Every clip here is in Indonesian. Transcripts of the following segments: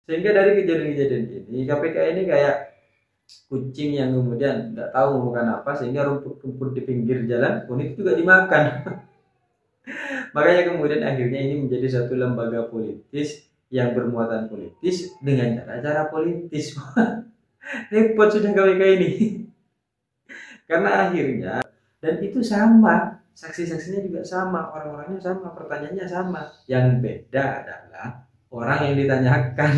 Sehingga dari kejadian-kejadian ini KPK ini kayak kucing yang kemudian nggak tahu mau makan apa, sehingga rumput-rumput di pinggir jalan pun itu juga dimakan. Makanya kemudian akhirnya ini menjadi satu lembaga politis yang bermuatan politis dengan cara-cara politis. Repot sudah KPK ini. Karena akhirnya, dan itu sama, saksi-saksinya juga sama, orang-orangnya sama, pertanyaannya sama. Yang beda adalah orang yang ditanyakan.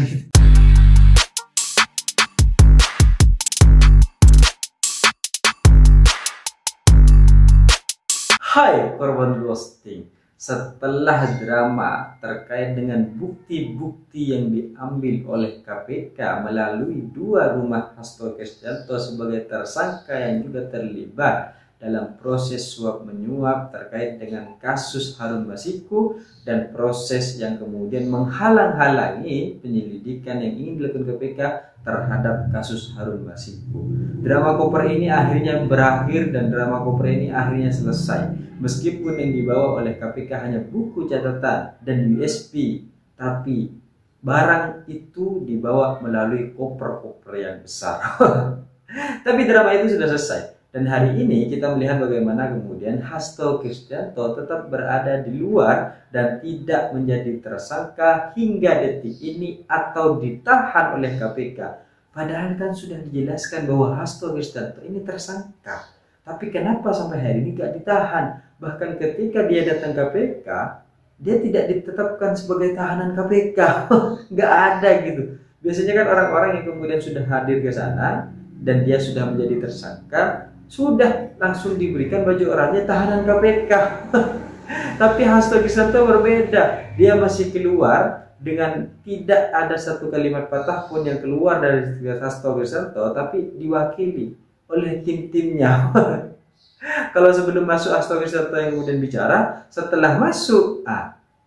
Hai korban ghosting, setelah drama terkait dengan bukti-bukti yang diambil oleh KPK melalui dua rumah Hasto Kristianto sebagai tersangka yang juga terlibat dalam proses suap menyuap terkait dengan kasus Harun Masiku dan proses yang kemudian menghalang-halangi penyelidikan yang ingin dilakukan KPK terhadap kasus Harun Masiku. Drama koper ini akhirnya berakhir dan drama koper ini akhirnya selesai. Meskipun yang dibawa oleh KPK hanya buku catatan dan USB, tapi barang itu dibawa melalui koper-koper yang besar. Tapi drama itu sudah selesai. Dan hari ini kita melihat bagaimana kemudian Hasto Kristianto tetap berada di luar dan tidak menjadi tersangka hingga detik ini atau ditahan oleh KPK. Padahal kan sudah dijelaskan bahwa Hasto Kristianto ini tersangka. Tapi kenapa sampai hari ini gak ditahan? Bahkan ketika dia datang KPK, dia tidak ditetapkan sebagai tahanan KPK. Gak ada gitu. Biasanya kan orang-orang yang kemudian sudah hadir ke sana dan dia sudah menjadi tersangka, sudah langsung diberikan baju oranye tahanan KPK. Tapi Hasto Kristianto berbeda. Dia masih keluar dengan tidak ada satu kalimat patah pun yang keluar dari Hasto Kristianto, tapi diwakili oleh tim-timnya. Kalau sebelum masuk Hasto Kristianto yang kemudian bicara, setelah masuk,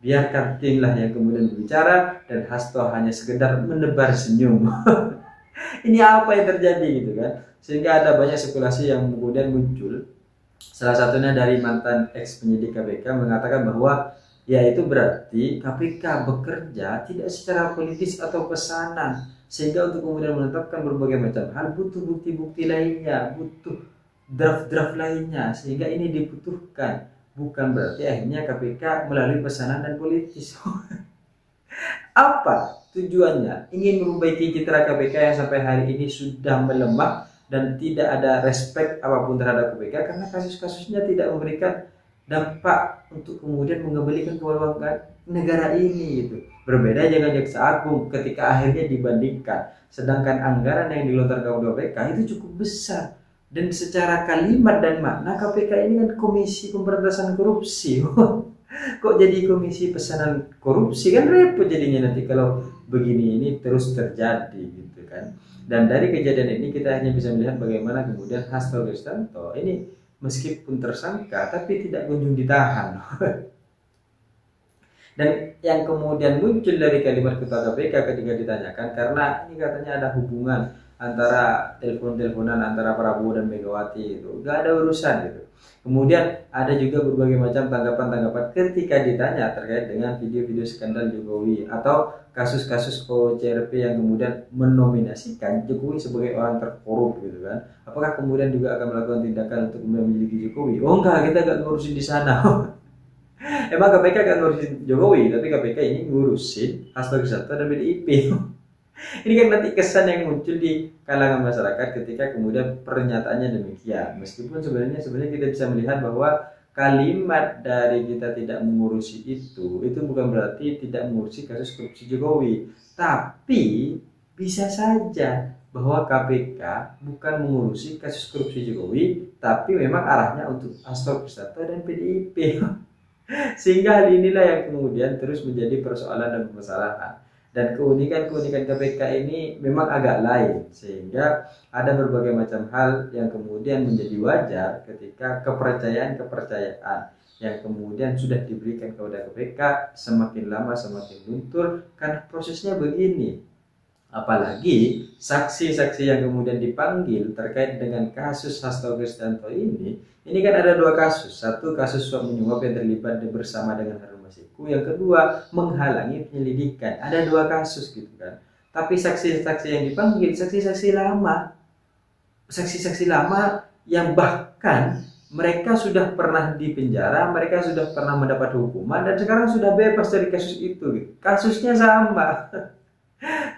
biarkan timlah yang kemudian berbicara dan Hasto hanya sekedar menebar senyum. Ini apa yang terjadi gitu kan? Sehingga ada banyak spekulasi yang kemudian muncul. Salah satunya dari mantan ex penyidik KPK mengatakan bahwa ya itu berarti KPK bekerja tidak secara politis atau pesanan, sehingga untuk kemudian menetapkan berbagai macam hal butuh bukti-bukti lainnya, butuh draft-draft lainnya, sehingga ini dibutuhkan. Bukan berarti akhirnya KPK melalui pesanan dan politis. Apa tujuannya? Ingin memperbaiki citra KPK yang sampai hari ini sudah melemah dan tidak ada respect apapun terhadap KPK karena kasus-kasusnya tidak memberikan dampak untuk kemudian mengembalikan kewibawaan negara ini gitu. Berbeda dengan Jaksa Agung ketika akhirnya dibandingkan, sedangkan anggaran yang dilontarkan oleh KPK itu cukup besar dan secara kalimat dan makna KPK ini kan Komisi Pemberantasan Korupsi. Kok jadi komisi pesanan korupsi, kan repot jadinya nanti kalau begini ini terus terjadi gitu kan. Dan dari kejadian ini kita hanya bisa melihat bagaimana kemudian Hasto Kristianto ini meskipun tersangka tapi tidak kunjung ditahan. Dan yang kemudian muncul dari kalimat ketua KPK ketika ditanyakan, karena ini katanya ada hubungan antara telepon-teleponan antara Prabowo dan Megawati, itu gak ada urusan gitu. Kemudian ada juga berbagai macam tanggapan-tanggapan ketika ditanya terkait dengan video-video skandal Jokowi atau kasus-kasus OCRP yang kemudian menominasikan Jokowi sebagai orang terkorup gitu kan. Apakah kemudian juga akan melakukan tindakan untuk memiliki Jokowi? Oh enggak, kita gak ngurusin di sana. Emang KPK gak ngurusin Jokowi, tapi KPK ini ngurusin Hasto Kristianto dan PDIP. Ini kan nanti kesan yang muncul di kalangan masyarakat ketika kemudian pernyataannya demikian. Meskipun sebenarnya kita bisa melihat bahwa kalimat dari kita tidak mengurusi itu bukan berarti tidak mengurusi kasus korupsi Jokowi. Tapi bisa saja bahwa KPK bukan mengurusi kasus korupsi Jokowi, tapi memang arahnya untuk Hasto Kristianto dan PDIP. Sehingga hal inilah yang kemudian terus menjadi persoalan dan permasalahan. Dan keunikan KPK ini memang agak lain, sehingga ada berbagai macam hal yang kemudian menjadi wajar ketika kepercayaan yang kemudian sudah diberikan kepada KPK semakin lama semakin luntur karena prosesnya begini. Apalagi saksi-saksi yang kemudian dipanggil terkait dengan kasus Hasto Kristianto ini kan ada dua kasus. Satu kasus suap menyuap yang terlibat bersama dengan Harun Masiku, yang kedua menghalangi penyelidikan. Ada dua kasus gitu kan. Tapi saksi-saksi yang dipanggil saksi-saksi lama yang bahkan mereka sudah pernah di penjara, mereka sudah pernah mendapat hukuman dan sekarang sudah bebas dari kasus itu gitu. Kasusnya sama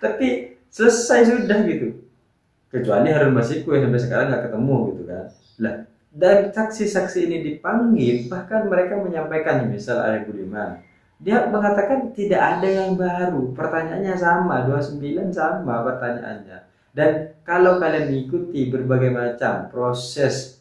tapi selesai sudah gitu, kecuali Harun Masiku yang sampai sekarang nggak ketemu gitu kan. Lah, dan saksi-saksi ini dipanggil, bahkan mereka menyampaikan, misal Arif Budiman, dia mengatakan tidak ada yang baru, pertanyaannya sama, 29 sama pertanyaannya. Dan kalau kalian mengikuti berbagai macam proses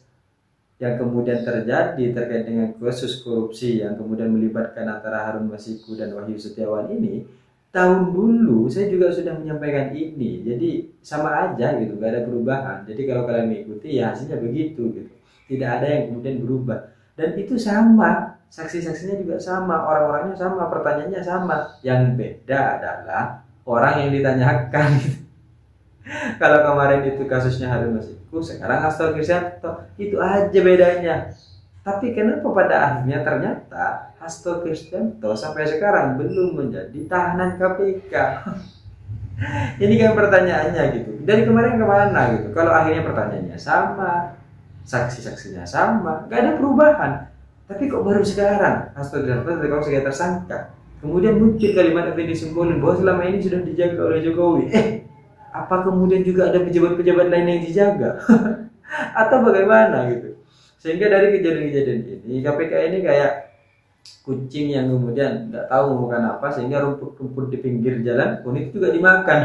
yang kemudian terjadi terkait dengan kasus korupsi yang kemudian melibatkan antara Harun Masiku dan Wahyu Setiawan ini, tahun dulu saya juga sudah menyampaikan ini, jadi sama aja gitu, gak ada perubahan. Jadi kalau kalian mengikuti ya hasilnya begitu gitu, tidak ada yang kemudian berubah. Dan itu sama, saksi-saksinya juga sama, orang-orangnya sama, pertanyaannya sama. Yang beda adalah orang yang ditanyakan gitu. Kalau kemarin itu kasusnya Harun Masiku, sekarang Hasto Kristianto, itu aja bedanya. Tapi kenapa pada akhirnya ternyata Hasto Kristianto sampai sekarang belum menjadi tahanan KPK? Ini kan pertanyaannya gitu. Dari kemarin kemana gitu? Kalau akhirnya pertanyaannya sama, saksi-saksinya sama, gak ada perubahan. Tapi kok baru sekarang Hasto Kristianto kalau sebagai tersangka, kemudian muncul kalimat Effendi Simbolon bahwa selama ini sudah dijaga oleh Jokowi. Apa kemudian juga ada pejabat-pejabat lain yang dijaga? Atau bagaimana gitu? Sehingga dari kejadian-kejadian ini, KPK ini kayak kucing yang kemudian nggak tahu mau makan apa, sehingga rumput-rumput di pinggir jalan pun itu juga dimakan.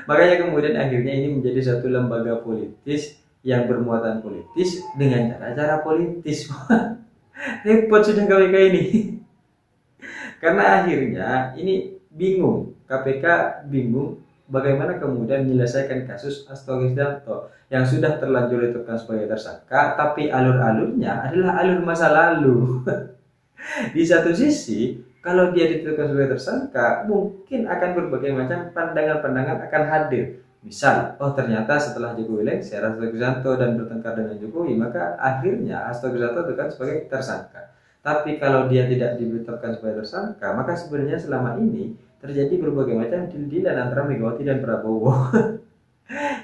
Makanya kemudian akhirnya ini menjadi satu lembaga politis yang bermuatan politis dengan cara-cara politis. Repot sudah KPK ini. Karena akhirnya ini bingung, KPK bingung bagaimana kemudian menyelesaikan kasus Hasto Kristianto yang sudah terlanjur ditetapkan sebagai tersangka, tapi alur-alurnya adalah alur masa lalu. Di satu sisi, kalau dia ditetapkan sebagai tersangka, mungkin akan berbagai macam pandangan-pandangan akan hadir. Misal, oh ternyata setelah Jokowi lengser Hasto Kristianto dan bertengkar dengan Jokowi, maka akhirnya Hasto Kristianto ditetapkan sebagai tersangka. Tapi kalau dia tidak ditetapkan sebagai tersangka, maka sebenarnya selama ini terjadi berbagai macam deal-dealan antara Megawati dan Prabowo.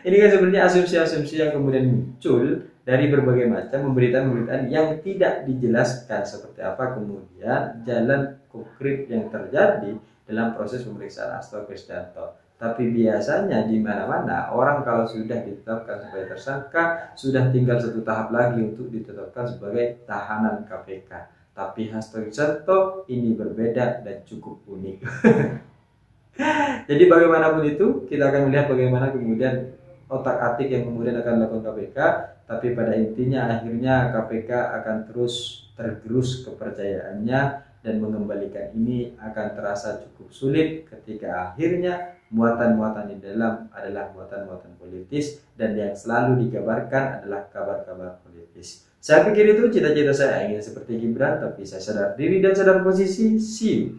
Ini kan sebenarnya asumsi-asumsi yang kemudian muncul dari berbagai macam pemberitaan-pemberitaan yang tidak dijelaskan seperti apa kemudian jalan konkret yang terjadi dalam proses pemeriksaan Hasto Kristianto. Tapi biasanya di mana-mana orang kalau sudah ditetapkan sebagai tersangka, sudah tinggal satu tahap lagi untuk ditetapkan sebagai tahanan KPK. Tapi Hasto Kristianto ini berbeda dan cukup unik. Jadi bagaimanapun itu, kita akan melihat bagaimana kemudian otak-atik yang kemudian akan dilakukan KPK. Tapi pada intinya akhirnya KPK akan terus tergerus kepercayaannya dan mengembalikan ini akan terasa cukup sulit ketika akhirnya muatan-muatan di dalam adalah muatan-muatan politis dan yang selalu digabarkan adalah kabar-kabar politis. Saya pikir itu cita-cita saya ingin seperti Gibran, tapi saya sadar diri dan sadar posisi. See you,